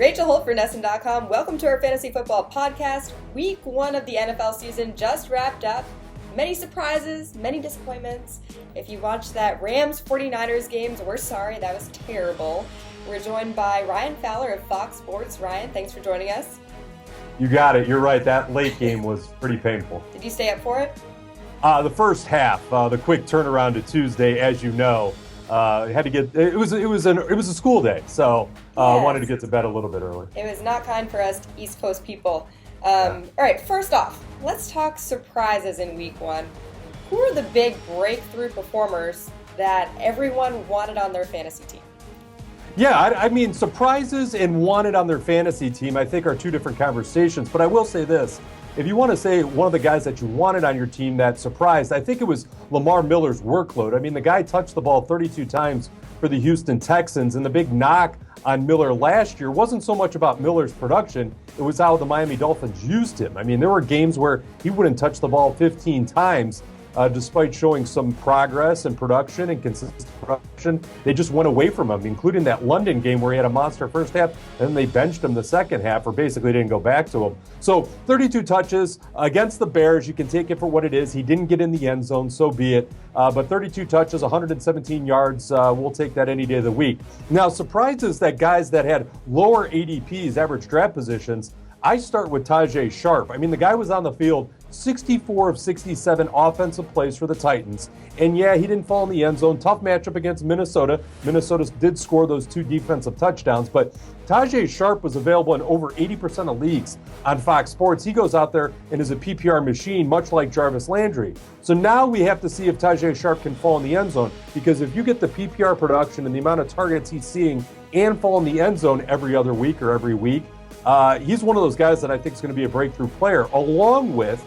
Rachel Holt for Nesson.com. Welcome to our Fantasy Football Podcast. Week 1 of the NFL season just wrapped up. Many surprises, many disappointments. If you watched that Rams 49ers game, we're sorry, that was terrible. We're joined by Ryan Fowler of Fox Sports. Ryan, thanks for joining us. You got it. You're right. That late game was pretty painful. Did you stay up for it? The first half, the quick turnaround to Tuesday, as you know, had to get. It was a school day, so Yes. wanted to get to bed a little bit early. It was not kind for us East Coast people. All right, first off, let's talk surprises in Week 1. Who are the big breakthrough performers that everyone wanted on their fantasy team? Yeah, I mean, surprises and wanted on their fantasy team, I think, are two different conversations. But I will say this. If you want to say one of the guys that you wanted on your team that surprised, I think it was Lamar Miller's workload. I mean, the guy touched the ball 32 times for the Houston Texans, and the big knock on Miller last year wasn't so much about Miller's production, it was how the Miami Dolphins used him. I mean, there were games where he wouldn't touch the ball 15 times, despite showing some progress and production and consistent production. They just went away from him, including that London game where he had a monster first half, and then they benched him the second half, or basically didn't go back to him. So 32 touches against the Bears, you can take it for what it is. He didn't get in the end zone, so be it. But 32 touches, 117 yards, we'll take that any day of the week. Now, surprises that guys that had lower ADPs, average draft positions, I start with Tajae Sharpe. I mean, the guy was on the field 64 of 67 offensive plays for the Titans. And yeah, he didn't fall in the end zone. Tough matchup against Minnesota. Minnesota did score those 2 defensive touchdowns, but Tajae Sharpe was available in over 80% of leagues on Fox Sports. He goes out there and is a PPR machine, much like Jarvis Landry. So now we have to see if Tajae Sharpe can fall in the end zone, because if you get the PPR production and the amount of targets he's seeing and fall in the end zone every other week or every week, he's one of those guys that I think is going to be a breakthrough player, along with,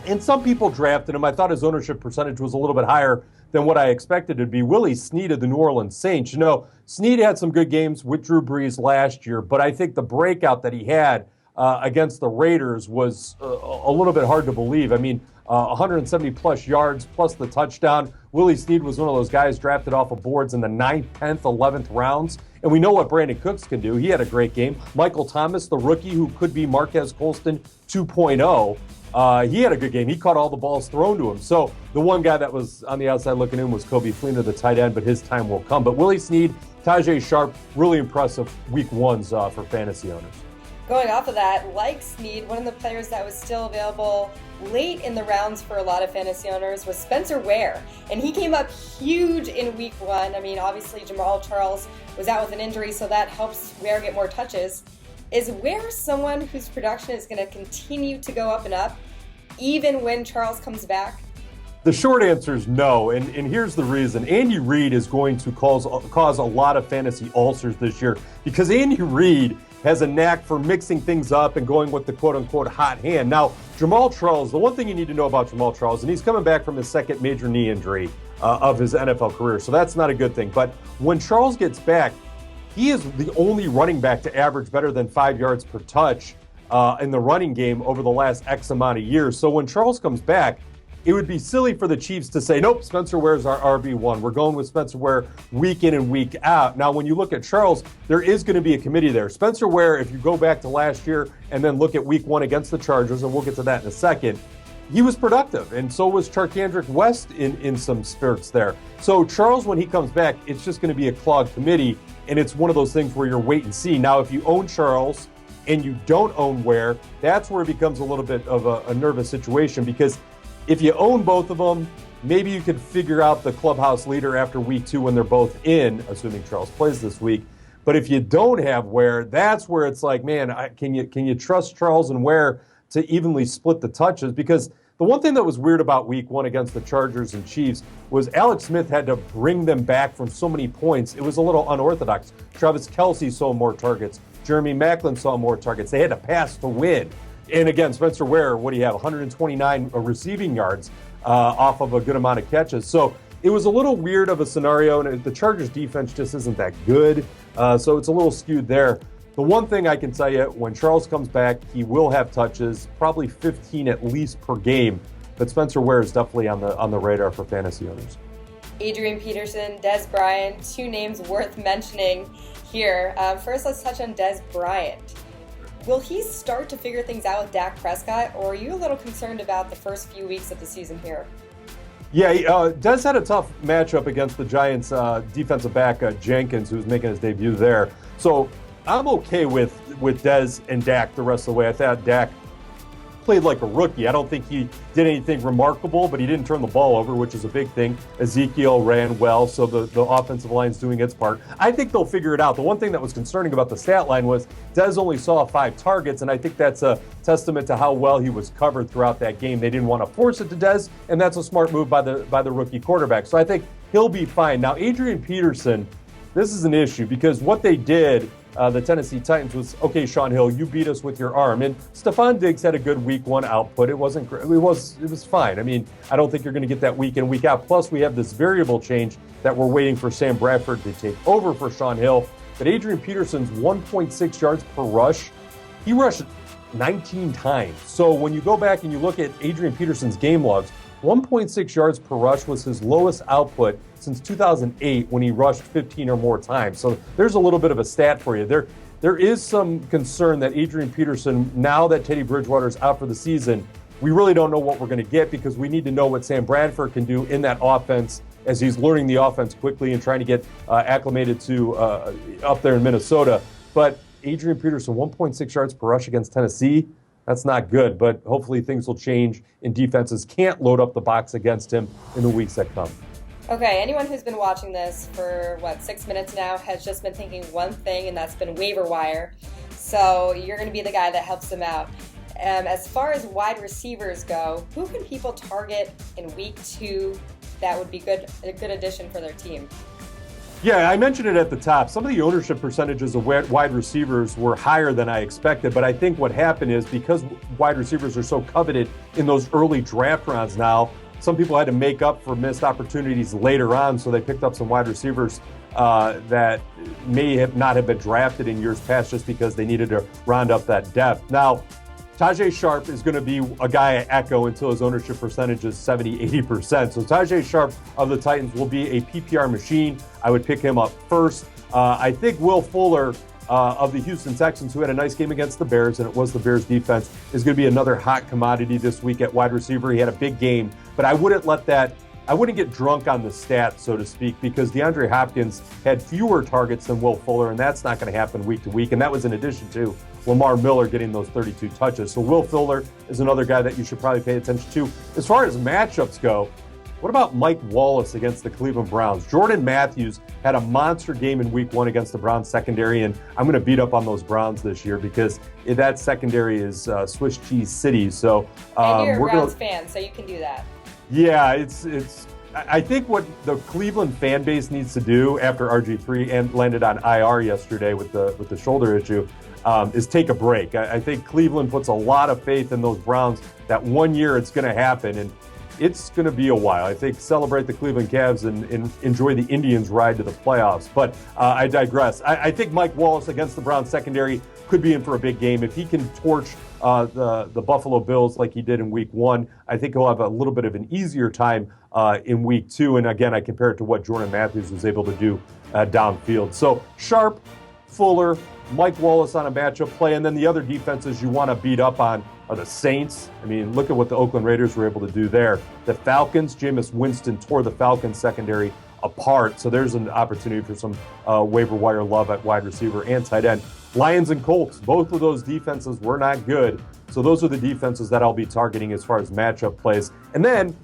and some people drafted him. I thought his ownership percentage was a little bit higher than what I expected it to be. Willie Snead of the New Orleans Saints. You know, Snead had some good games with Drew Brees last year, but I think the breakout that he had against the Raiders was a little bit hard to believe. I mean, 170 plus yards plus the touchdown. Willie Snead was one of those guys drafted off of boards in the 9th, 10th, 11th rounds. And we know what Brandon Cooks can do. He had a great game. Michael Thomas, the rookie who could be Marquez Colston 2.0, he had a good game. He caught all the balls thrown to him. So the one guy that was on the outside looking in was Kobe Fleener, the tight end, but his time will come. But Willie Snead, Tajae Sharpe, really impressive week 1s for fantasy owners. Going off of that, like Snead, one of the players that was still available late in the rounds for a lot of fantasy owners was Spencer Ware. And he came up huge in week 1. I mean, obviously Jamal Charles was out with an injury, so that helps Ware get more touches. Is Ware someone whose production is going to continue to go up and up, even when Charles comes back? The short answer is no, and here's the reason. Andy Reid is going to cause a lot of fantasy ulcers this year, because Andy Reid has a knack for mixing things up and going with the quote-unquote hot hand. Now, Jamal Charles, the one thing you need to know about Jamal Charles, and he's coming back from his second major knee injury of his NFL career, so that's not a good thing. But when Charles gets back, he is the only running back to average better than 5 yards per touch in the running game over the last X amount of years. So when Charles comes back, it would be silly for the Chiefs to say, nope, Spencer Ware's our RB1. We're going with Spencer Ware week in and week out. Now, when you look at Charles, there is going to be a committee there. Spencer Ware, if you go back to last year and then look at week 1 against the Chargers, and we'll get to that in a second, he was productive, and so was Charkandrick West in some spurts there. So Charles, when he comes back, it's just going to be a clogged committee, and it's one of those things where you're wait and see. Now, if you own Charles and you don't own Ware, that's where it becomes a little bit of a nervous situation, because if you own both of them, maybe you could figure out the clubhouse leader after week 2 when they're both in, assuming Charles plays this week. But if you don't have Ware, that's where it's like, man, can you trust Charles and Ware to evenly split the touches? Because the one thing that was weird about week 1 against the Chargers and Chiefs was Alex Smith had to bring them back from so many points. It was a little unorthodox. Travis Kelce saw more targets. Jeremy Maclin saw more targets. They had to pass to win. And again, Spencer Ware, what do you have? 129 receiving yards off of a good amount of catches. So it was a little weird of a scenario, and the Chargers defense just isn't that good. So it's a little skewed there. The one thing I can tell you, when Charles comes back, he will have touches, probably 15 at least per game. But Spencer Ware is definitely on the radar for fantasy owners. Adrian Peterson, Des Bryant, 2 names worth mentioning here. First, let's touch on Des Bryant. Will he start to figure things out with Dak Prescott, or are you a little concerned about the first few weeks of the season here? Yeah, Des had a tough matchup against the Giants defensive back Jenkins, who was making his debut there. So I'm okay with Des and Dak the rest of the way. I thought Dak played like a rookie. I don't think he did anything remarkable, but he didn't turn the ball over, which is a big thing. Ezekiel ran well, so the offensive line's doing its part. I think they'll figure it out. The one thing that was concerning about the stat line was Des only saw 5 targets, and I think that's a testament to how well he was covered throughout that game. They didn't want to force it to Des, and that's a smart move by the rookie quarterback. So I think he'll be fine. Now, Adrian Peterson, this is an issue because what they did, the Tennessee Titans, was, okay, Shaun Hill, you beat us with your arm. And Stephon Diggs had a good week 1 output. It wasn't great. It was fine. I mean, I don't think you're going to get that week in, week out. Plus, we have this variable change that we're waiting for Sam Bradford to take over for Shaun Hill. But Adrian Peterson's 1.6 yards per rush, he rushed 19 times. So when you go back and you look at Adrian Peterson's game logs, 1.6 yards per rush was his lowest output since 2008 when he rushed 15 or more times. So there's a little bit of a stat for you. There is some concern that Adrian Peterson, now that Teddy Bridgewater's out for the season, we really don't know what we're going to get because we need to know what Sam Bradford can do in that offense as he's learning the offense quickly and trying to get acclimated to up there in Minnesota. But Adrian Peterson, 1.6 yards per rush against Tennessee, that's not good, but hopefully things will change and defenses can't load up the box against him in the weeks that come. Okay, anyone who's been watching this for, 6 minutes now has just been thinking one thing, and that's been waiver wire. So you're going to be the guy that helps them out. As far as wide receivers go, who can people target in week 2 that would be a good addition for their team? Yeah, I mentioned it at the top. Some of the ownership percentages of wide receivers were higher than I expected, but I think what happened is because wide receivers are so coveted in those early draft rounds now, some people had to make up for missed opportunities later on, so they picked up some wide receivers that may not have been drafted in years past just because they needed to round up that depth. Now, Tajay Sharp is going to be a guy I echo until his ownership percentage is 70, 80%. So Tajay Sharp of the Titans will be a PPR machine. I would pick him up first. I think Will Fuller of the Houston Texans, who had a nice game against the Bears, and it was the Bears defense, is going to be another hot commodity this week at wide receiver. He had a big game, but I wouldn't get drunk on the stats, so to speak, because DeAndre Hopkins had fewer targets than Will Fuller, and that's not going to happen week to week. And that was in addition to Lamar Miller getting those 32 touches. So Will Fuller is another guy that you should probably pay attention to. As far as matchups go, what about Mike Wallace against the Cleveland Browns? Jordan Matthews had a monster game in week 1 against the Browns secondary, and I'm going to beat up on those Browns this year because that secondary is Swiss cheese city. So and you're a Browns fan, so you can do that. Yeah, I think what the Cleveland fan base needs to do after RG3 landed on IR yesterday with the shoulder issue is take a break. I think Cleveland puts a lot of faith in those Browns that one year it's going to happen, and it's going to be a while. I think celebrate the Cleveland Cavs and enjoy the Indians' ride to the playoffs. But I digress. I think Mike Wallace against the Browns secondary could be in for a big game. If he can torch the Buffalo Bills like he did in week 1, I think he'll have a little bit of an easier time in week 2. And again, I compare it to what Jordan Matthews was able to do downfield. So Sharp, Fuller, Mike Wallace on a matchup play, and then the other defenses you want to beat up on are the Saints. I mean, look at what the Oakland Raiders were able to do there. The Falcons, Jameis Winston tore the Falcons secondary apart, so there's an opportunity for some waiver wire love at wide receiver and tight end. Lions and Colts, both of those defenses were not good, so those are the defenses that I'll be targeting as far as matchup plays. And then,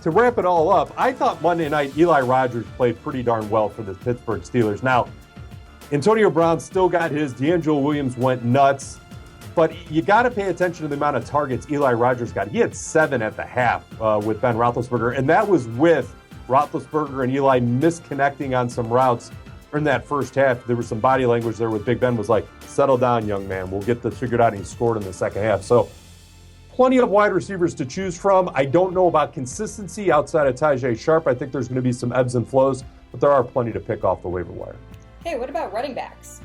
to wrap it all up, I thought Monday night Eli Rogers played pretty darn well for the Pittsburgh Steelers. Now, Antonio Brown still got his. D'Angelo Williams went nuts. But you got to pay attention to the amount of targets Eli Rogers got. He had 7 at the half with Ben Roethlisberger, and that was with Roethlisberger and Eli misconnecting on some routes in that first half. There was some body language there with Big Ben was like, settle down, young man. We'll get this figured out. And he scored in the second half. So plenty of wide receivers to choose from. I don't know about consistency outside of Tajay Sharp. I think there's going to be some ebbs and flows, but there are plenty to pick off the waiver wire. Hey, what about running backs?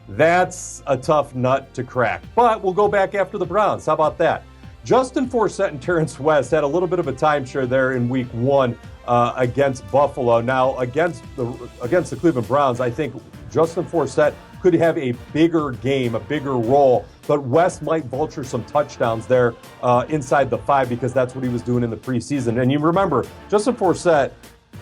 That's a tough nut to crack. But we'll go back after the Browns. How about that? Justin Forsett and Terrence West had a little bit of a timeshare there in week 1 against Buffalo. Now, against the Cleveland Browns, I think Justin Forsett could have a bigger game, a bigger role, but West might vulture some touchdowns there inside the 5 because that's what he was doing in the preseason. And you remember, Justin Forsett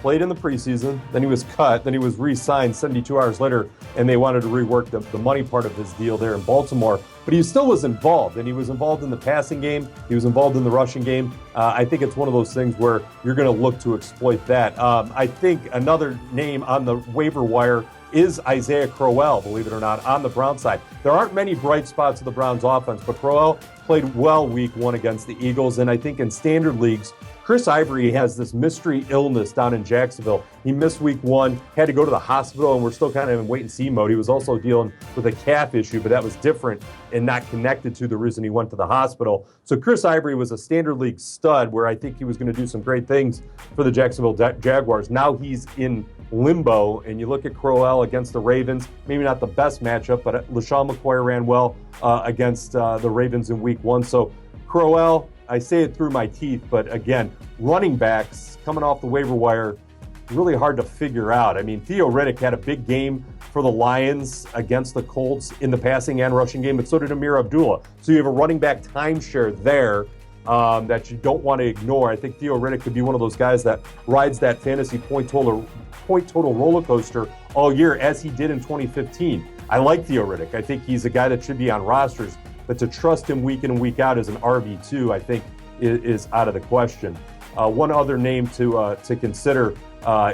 played in the preseason, then he was cut, then he was re-signed 72 hours later, and they wanted to rework the money part of his deal there in Baltimore. But he still was involved, and he was involved in the passing game. He was involved in the rushing game. I think it's one of those things where you're going to look to exploit that. I think another name on the waiver wire is Isaiah Crowell, believe it or not, on the Browns side. There aren't many bright spots of the Browns offense, but Crowell played well week 1 against the Eagles, and I think in standard leagues, Chris Ivory has this mystery illness down in Jacksonville. He missed week 1, had to go to the hospital, and we're still kind of in wait-and-see mode. He was also dealing with a calf issue, but that was different and not connected to the reason he went to the hospital. So Chris Ivory was a standard league stud where I think he was going to do some great things for the Jacksonville Jaguars. Now he's in limbo, and you look at Crowell against the Ravens, maybe not the best matchup, but LaShawn McCoy ran well against the Ravens in week 1. So Crowell, I say it through my teeth, but again, running backs coming off the waiver wire, really hard to figure out. I mean, Theo Riddick had a big game for the Lions against the Colts in the passing and rushing game, but so did Amir Abdullah. So you have a running back timeshare there that you don't want to ignore. I think Theo Riddick could be one of those guys that rides that fantasy point total roller coaster all year, as he did in 2015. I like Theo Riddick. I think he's a guy that should be on rosters, but to trust him week in and week out as an RB2, I think is out of the question. One other name to consider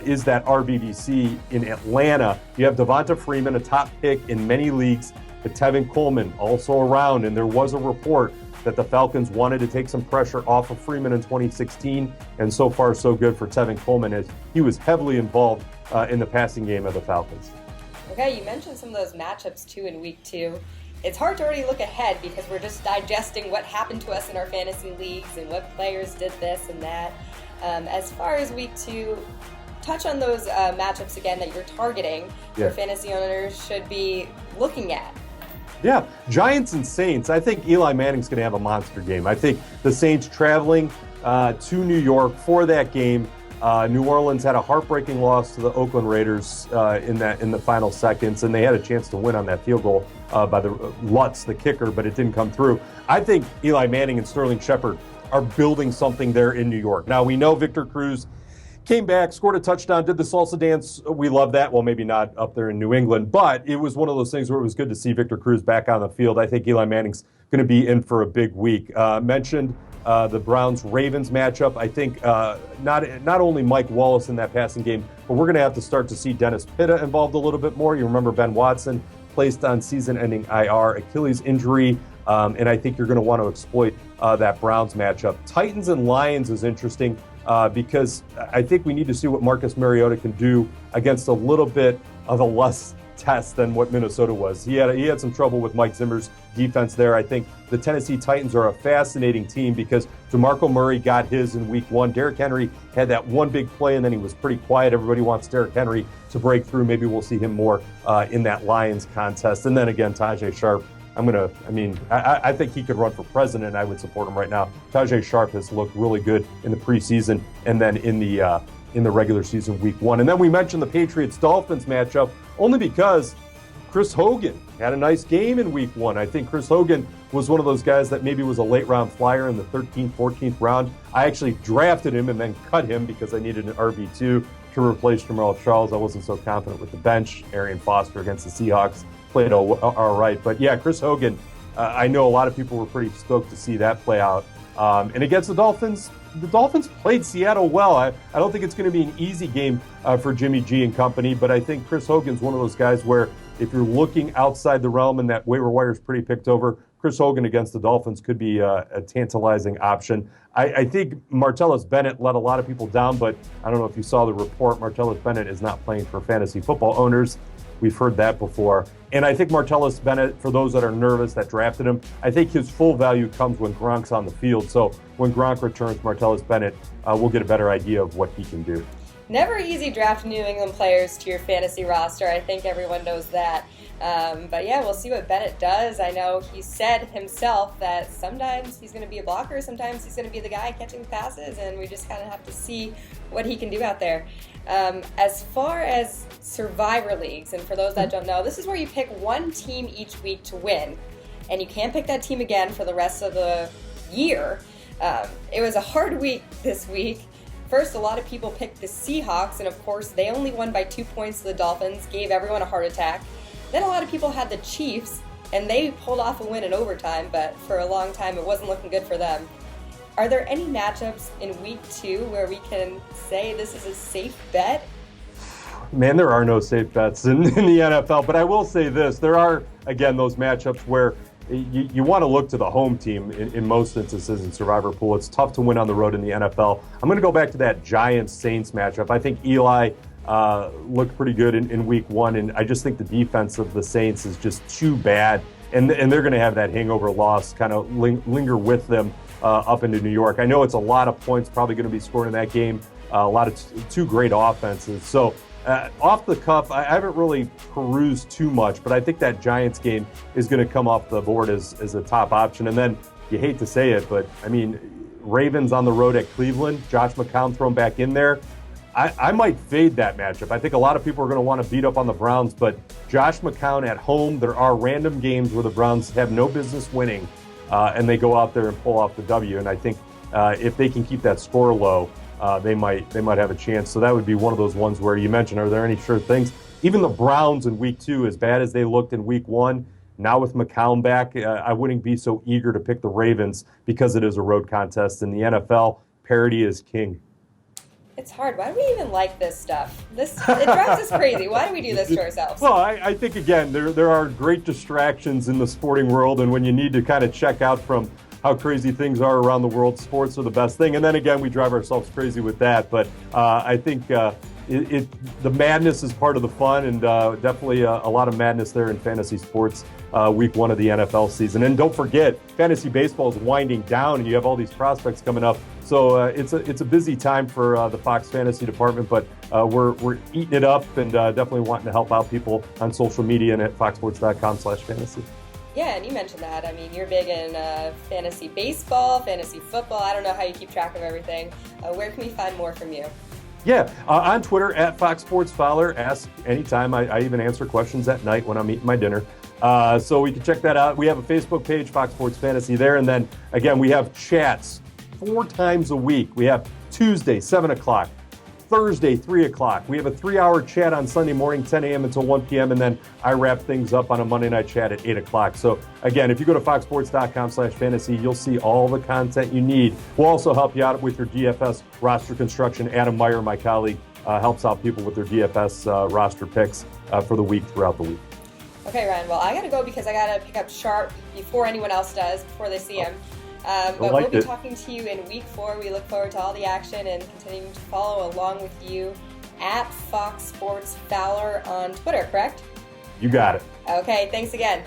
is that RBBC in Atlanta. You have Devonta Freeman, a top pick in many leagues, but Tevin Coleman also around, and there was a report that the Falcons wanted to take some pressure off of Freeman in 2016, and so far so good for Tevin Coleman as he was heavily involved in the passing game of the Falcons. Okay, you mentioned some of those matchups too in week 2. It's hard to already look ahead because we're just digesting what happened to us in our fantasy leagues and what players did this and that. As far as week 2, touch on those matchups again that you're targeting your fantasy owners should be looking at. Yeah, Giants and Saints. I think Eli Manning's going to have a monster game. I think the Saints traveling to New York for that game. New Orleans had a heartbreaking loss to the Oakland Raiders in the final seconds, and they had a chance to win on that field goal by the Lutz, the kicker, but it didn't come through. I think Eli Manning and Sterling Shepard are building something there in New York. Now, we know Victor Cruz came back, scored a touchdown, did the salsa dance. We love that. Well, maybe not up there in New England, but it was one of those things where it was good to see Victor Cruz back on the field. I think Eli Manning's going to be in for a big week. Mentioned the Browns-Ravens matchup. I think not only Mike Wallace in that passing game, but we're going to have to start to see Dennis Pitta involved a little bit more. You remember Ben Watson placed on season-ending IR, Achilles injury, and I think you're going to want to exploit that Browns matchup. Titans and Lions is interesting because I think we need to see what Marcus Mariota can do against a little bit of a less test than what Minnesota was. He had some trouble with Mike Zimmer's defense there. I think the Tennessee Titans are a fascinating team because DeMarco Murray got his in week 1. Derrick Henry had that one big play, and then he was pretty quiet. Everybody wants Derrick Henry to break through. Maybe we'll see him more in that Lions contest. And then again, Tajay Sharp. I think he could run for president. I would support him right now. Tajay Sharp has looked really good in the preseason and then in the regular season week 1. And then we mentioned the Patriots-Dolphins matchup only because Chris Hogan had a nice game in week 1. I think Chris Hogan was one of those guys that maybe was a late round flyer in the 13th, 14th round. I actually drafted him and then cut him because I needed an RB2 to replace Jamal Charles. I wasn't so confident with the bench. Arian Foster against the Seahawks played all right. But yeah, Chris Hogan, I know a lot of people were pretty stoked to see that play out. And against the Dolphins played Seattle well. I don't think it's going to be an easy game for Jimmy G and company, but I think Chris Hogan's one of those guys where if you're looking outside the realm and that waiver wire is pretty picked over, Chris Hogan against the Dolphins could be a tantalizing option. I think Martellus Bennett let a lot of people down, but I don't know if you saw the report. Martellus Bennett is not playing for fantasy football owners. We've heard that before. And I think Martellus Bennett, for those that are nervous that drafted him, I think his full value comes when Gronk's on the field. So when Gronk returns, Martellus Bennett will get a better idea of what he can do. Never easy drafting New England players to your fantasy roster. I think everyone knows that. But yeah, we'll see what Bennett does. I know he said himself that sometimes he's going to be a blocker, sometimes he's going to be the guy catching passes, and we just kind of have to see what he can do out there. As far as Survivor Leagues, and for those that don't know, this is where you pick one team each week to win, and you can't pick that team again for the rest of the year. It was a hard week this week. First, a lot of people picked the Seahawks, and of course, they only won by 2 points to the Dolphins, gave everyone a heart attack. Then a lot of people had the Chiefs, and they pulled off a win in overtime, but for a long time, it wasn't looking good for them. Are there any matchups in week 2 where we can say this is a safe bet? Man, there are no safe bets in the NFL, but I will say this. There are, again, those matchups where you want to look to the home team in most instances in Survivor Pool. It's tough to win on the road in the NFL. I'm going to go back to that Giants-Saints matchup. I think Eli looked pretty good in week 1, and I just think the defense of the Saints is just too bad, and they're going to have that hangover loss kind of linger with them up into New York. I know it's a lot of points probably going to be scored in that game, a lot of two great offenses. So off the cuff, I haven't really perused too much, but I think that Giants game is going to come off the board as a top option. And then, you hate to say it, but I mean, Ravens on the road at Cleveland, Josh McCown thrown back in there. I might fade that matchup. I think a lot of people are going to want to beat up on the Browns, but Josh McCown at home, there are random games where the Browns have no business winning, and they go out there and pull off the W. And I think if they can keep that score low, they might have a chance. So that would be one of those ones where you mentioned, are there any sure things? Even the Browns in week 2, as bad as they looked in week 1, now with McCown back, I wouldn't be so eager to pick the Ravens because it is a road contest. In the NFL, parity is king. It's hard. Why do we even like this stuff? It drives us crazy. Why do we do this to ourselves? Well, I think, again, there are great distractions in the sporting world, and when you need to kind of check out from how crazy things are around the world, sports are the best thing. And then again, we drive ourselves crazy with that. But I think the madness is part of the fun, and definitely a lot of madness there in fantasy sports week 1 of the NFL season. And don't forget, fantasy baseball is winding down, and you have all these prospects coming up. So it's a busy time for the Fox Fantasy department, but we're eating it up and definitely wanting to help out people on social media and at foxsports.com/fantasy. Yeah, and you mentioned that. I mean, you're big in fantasy baseball, fantasy football. I don't know how you keep track of everything. Where can we find more from you? Yeah, on Twitter, at Fox Sports Fowler. Ask anytime. I even answer questions at night when I'm eating my dinner. So we can check that out. We have a Facebook page, Fox Sports Fantasy there. And then, again, we have chats 4 times a week. We have Tuesday, 7 o'clock. Thursday, 3 o'clock. We have a 3-hour chat on Sunday morning, 10 a.m. until 1 p.m. And then I wrap things up on a Monday night chat at 8 o'clock. So again, if you go to foxsports.com/fantasy, you'll see all the content you need. We'll also help you out with your DFS roster construction. Adam Meyer, my colleague, helps out people with their DFS roster picks for the week throughout the week. Okay, Ryan. Well, I got to go because I got to pick up Sharp before anyone else does, before they see him. But we'll be talking to you in week 4. We look forward to all the action and continuing to follow along with you at Fox Sports Fowler on Twitter, correct? You got it. Okay, thanks again.